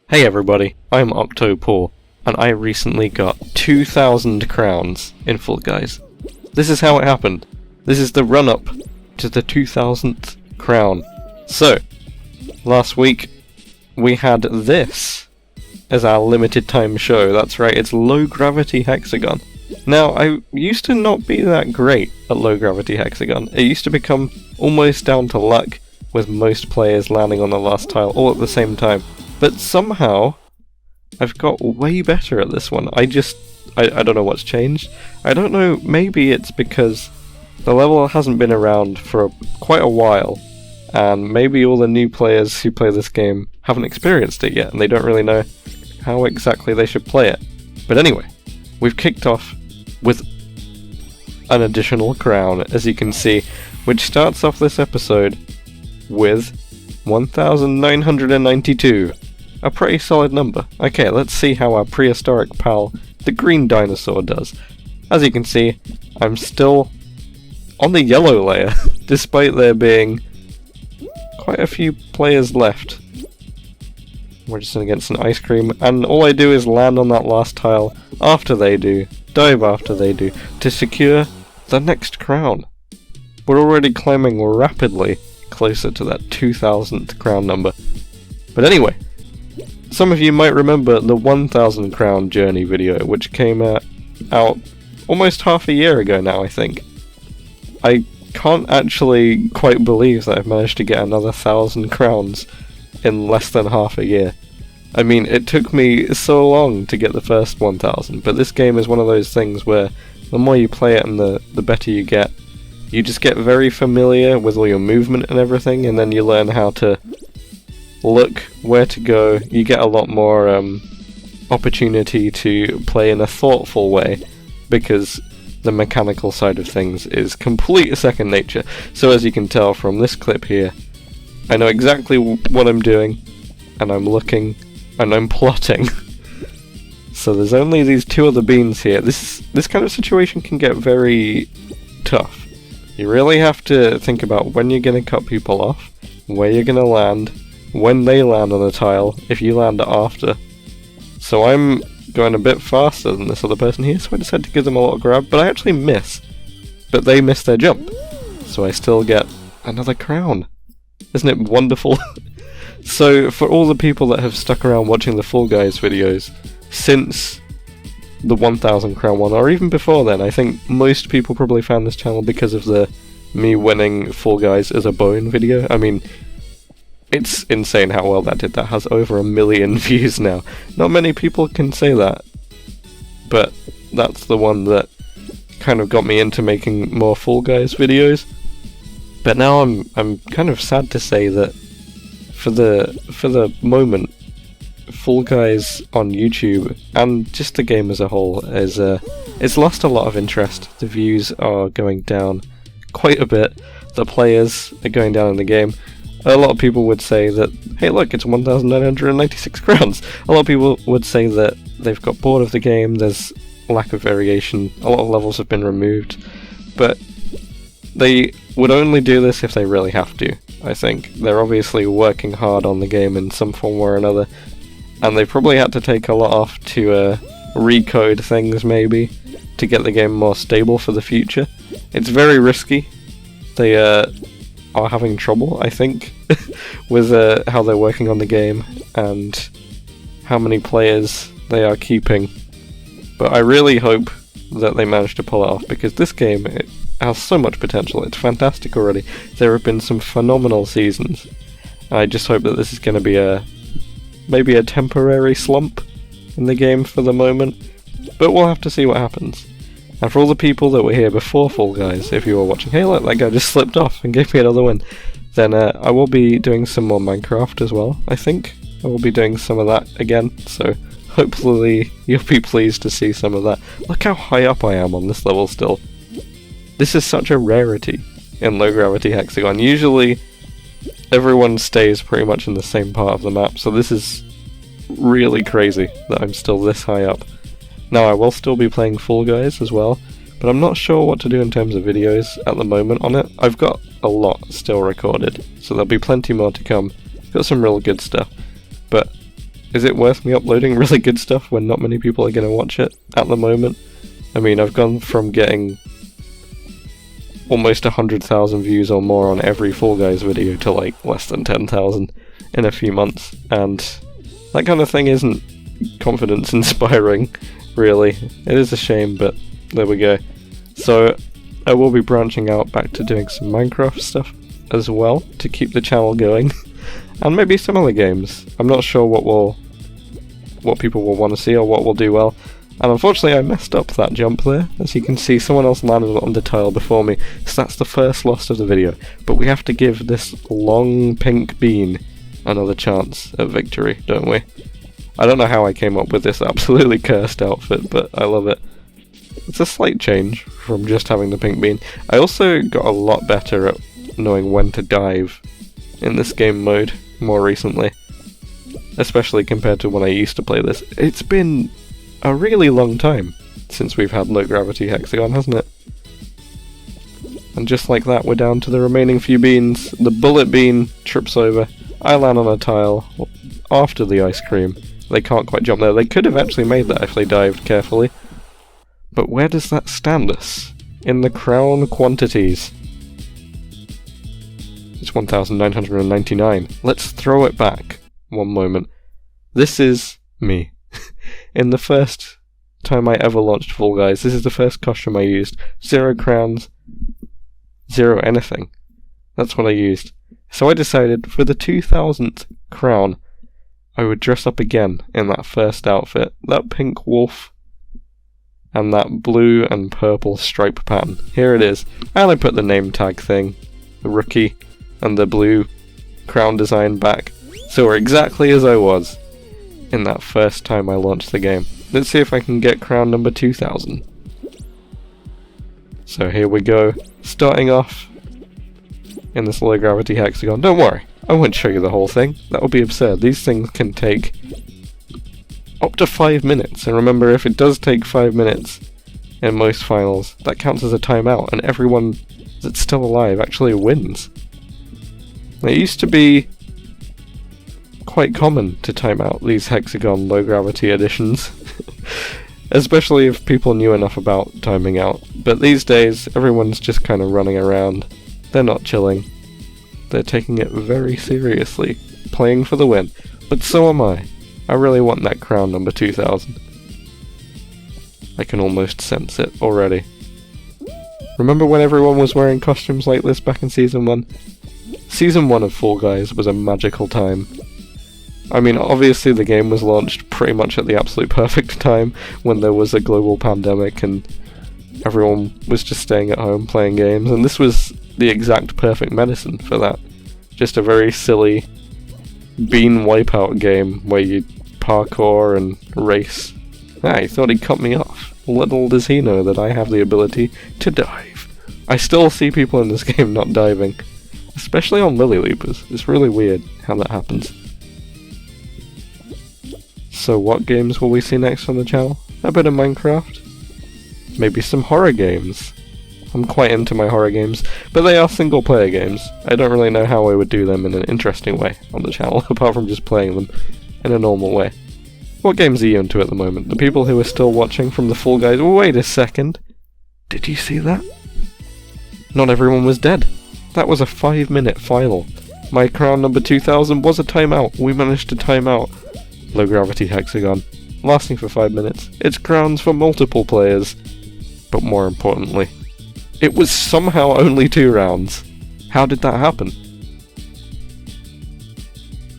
Hey everybody, I'm OctoPaul, and I recently got 2,000 crowns in Fall Guys. This is how it happened. This is the run-up to the 2,000th crown. So, last week we had this as our limited time show. That's right, it's low gravity hexagon. Now, I used to not be that great at low gravity hexagon. It used to become almost down to luck, with most players landing on the last tile all at the same time. But somehow, I've got way better at this one. I don't know what's changed. I don't know, maybe it's because the level hasn't been around for quite a while, and maybe all the new players who play this game haven't experienced it yet, and they don't really know how exactly they should play it. But anyway, we've kicked off with an additional crown, as you can see, which starts off this episode with 1,992. A pretty solid number. Okay, let's see how our prehistoric pal, the green dinosaur, does. As you can see, I'm still on the yellow layer, despite there being quite a few players left. We're just against an ice cream, and all I do is land on that last tile after they do, dive after they do, to secure the next crown. We're already climbing rapidly closer to that 2,000th crown number. But anyway, some of you might remember the 1,000 crown journey video, which came out almost half a year ago now, I think. I can't actually quite believe that I've managed to get another 1,000 crowns in less than half a year. I mean, it took me so long to get the first 1,000, but this game is one of those things where the more you play it and the better you get. You just get very familiar with all your movement and everything, and then you learn how to look, where to go. You get a lot more opportunity to play in a thoughtful way, because the mechanical side of things is complete second nature. So as you can tell from this clip here, I know exactly what I'm doing, and I'm looking, and I'm plotting. So there's only these two other beans here. This kind of situation can get very tough. You really have to think about when you're going to cut people off, where you're going to land, when they land on a tile, if you land after. So I'm going a bit faster than this other person here, so I decided to give them a little grab, but I actually miss. But they miss their jump, so I still get another crown. Isn't it wonderful? So for all the people that have stuck around watching the Fall Guys videos since the 1,000 crown one, or even before then, I think most people probably found this channel because of the me winning Fall Guys as a bone video. I mean, it's insane how well that did. That has over 1 million views now. Not many people can say that, but that's the one that kind of got me into making more Fall Guys videos. But now I'm kind of sad to say that for the moment, Fall Guys on YouTube and just the game as a whole is it's lost a lot of interest. The views are going down quite a bit. The players are going down in the game. A lot of people would say that, hey look, it's 1,996 crowns. A lot of people would say that they've got bored of the game, there's lack of variation, a lot of levels have been removed, but they would only do this if they really have to, I think. They're obviously working hard on the game in some form or another, and they probably had to take a lot off to recode things maybe, to get the game more stable for the future. It's very risky. They are having trouble, I think, with how they're working on the game and how many players they are keeping. But I really hope that they manage to pull it off, because this game, it has so much potential. It's fantastic already. There have been some phenomenal seasons. I just hope that this is going to be maybe a temporary slump in the game for the moment, but we'll have to see what happens. And for all the people that were here before Fall Guys, if you were watching, hey look, that guy just slipped off and gave me another win, then I will be doing some more Minecraft as well, I think. I will be doing some of that again, so hopefully you'll be pleased to see some of that. Look how high up I am on this level still. This is such a rarity in low gravity hexagon. Usually everyone stays pretty much in the same part of the map, so this is really crazy that I'm still this high up. Now I will still be playing Fall Guys as well, but I'm not sure what to do in terms of videos at the moment on it. I've got a lot still recorded, so there'll be plenty more to come. Got some real good stuff, but is it worth me uploading really good stuff when not many people are going to watch it at the moment? I mean, I've gone from getting almost 100,000 views or more on every Fall Guys video to like less than 10,000 in a few months, and that kind of thing isn't confidence inspiring, really. It is a shame, but there we go. So I will be branching out back to doing some Minecraft stuff as well to keep the channel going, and maybe some other games. I'm not sure what people will want to see or what will do well. And unfortunately I messed up that jump there. As you can see, someone else landed on the tile before me, so that's the first loss of the video. But we have to give this long pink bean another chance at victory, don't we? I don't know how I came up with this absolutely cursed outfit, but I love it. It's a slight change from just having the pink bean. I also got a lot better at knowing when to dive in this game mode more recently, especially compared to when I used to play this. It's been a really long time since we've had low gravity hexagon, hasn't it? And just like that, we're down to the remaining few beans. The bullet bean trips over. I land on a tile after the ice cream. They can't quite jump there. They could have actually made that if they dived carefully. But where does that stand us in the crown quantities? It's 1,999. Let's throw it back one moment. This is me. In the first time I ever launched Fall Guys, this is the first costume I used. 0 crowns, 0 anything. That's what I used. So I decided for the 2000th crown, I would dress up again in that first outfit. That pink wolf and that blue and purple stripe pattern. Here it is. And I put the name tag thing, the rookie, and the blue crown design back. So we're exactly as I was in that first time I launched the game. Let's see if I can get crown number 2000. So here we go, starting off in this low gravity hexagon. Don't worry, I won't show you the whole thing. That would be absurd. These things can take up to 5 minutes, and remember, if it does take 5 minutes in most finals, that counts as a timeout, and everyone that's still alive actually wins. It used to be quite common to time out these hexagon low gravity editions, especially if people knew enough about timing out. But these days, everyone's just kind of running around. They're not chilling. They're taking it very seriously, playing for the win. But so am I. I really want that crown number 2000. I can almost sense it already. Remember when everyone was wearing costumes like this back in Season 1? Season 1 of Fall Guys was a magical time. I mean, obviously the game was launched pretty much at the absolute perfect time when there was a global pandemic and everyone was just staying at home playing games, and this was the exact perfect medicine for that. Just a very silly bean wipeout game where you parkour and race. Ah, he thought he'd cut me off. Little does he know that I have the ability to dive. I still see people in this game not diving, especially on lily leapers. It's really weird how that happens. So what games will we see next on the channel? A bit of Minecraft? Maybe some horror games. I'm quite into my horror games, but they are single player games. I don't really know how I would do them in an interesting way on the channel, apart from just playing them in a normal way. What games are you into at the moment? The people who are still watching from the Fall Guys... Wait a second. Did you see that? Not everyone was dead. That was a 5-minute final. My crown number 2000 was a timeout. We managed to time out low gravity hexagon, lasting for 5 minutes. It's crowns for multiple players. But more importantly, it was somehow only 2 rounds. How did that happen?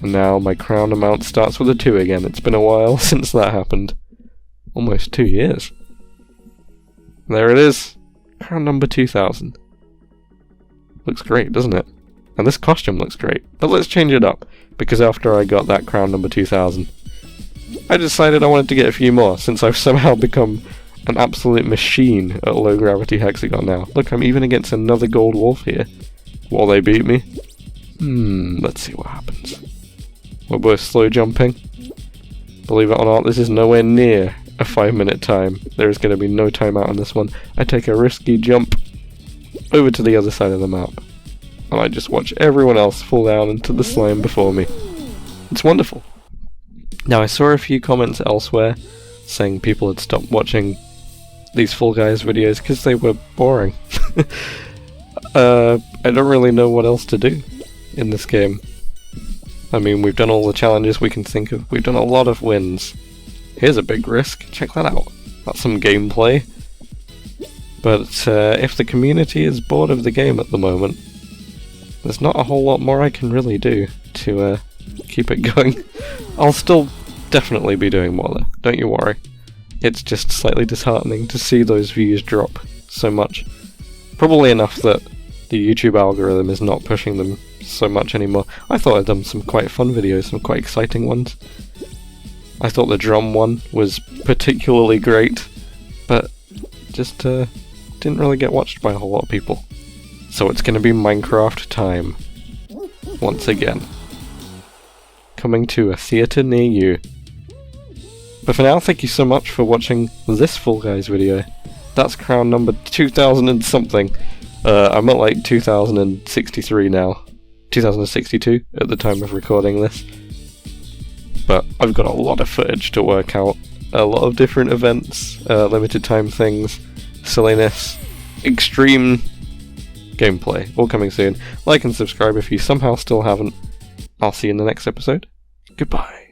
And now my crown amount starts with a 2 again. It's been a while since that happened. Almost 2 years. There it is. Crown number 2000. Looks great, doesn't it? And this costume looks great. But let's change it up, because after I got that crown number 2000, I decided I wanted to get a few more, since I've somehow become an absolute machine at low gravity hexagon now. Look, I'm even against another gold wolf here. Will they beat me? Let's see what happens. We're both slow jumping. Believe it or not, this is nowhere near a 5-minute time. There is going to be no timeout on this one. I take a risky jump over to the other side of the map, and I just watch everyone else fall down into the slime before me. It's wonderful. Now, I saw a few comments elsewhere saying people had stopped watching these Fall Guys videos because they were boring. I don't really know what else to do in this game. I mean, we've done all the challenges we can think of. We've done a lot of wins. Here's a big risk. Check that out. That's some gameplay. But if the community is bored of the game at the moment, there's not a whole lot more I can really do to keep it going. I'll still definitely be doing more though, don't you worry. It's just slightly disheartening to see those views drop so much. Probably enough that the YouTube algorithm is not pushing them so much anymore. I thought I'd done some quite fun videos, some quite exciting ones. I thought the drum one was particularly great, but just didn't really get watched by a whole lot of people. So it's going to be Minecraft time. Once again. Coming to a theatre near you. But for now, thank you so much for watching this Fall Guys video. That's crown number 2000 and something. I'm at like 2063 now. 2062 at the time of recording this. But I've got a lot of footage to work out. A lot of different events, limited time things, silliness, extreme gameplay, all coming soon. Like and subscribe if you somehow still haven't. I'll see you in the next episode. Goodbye.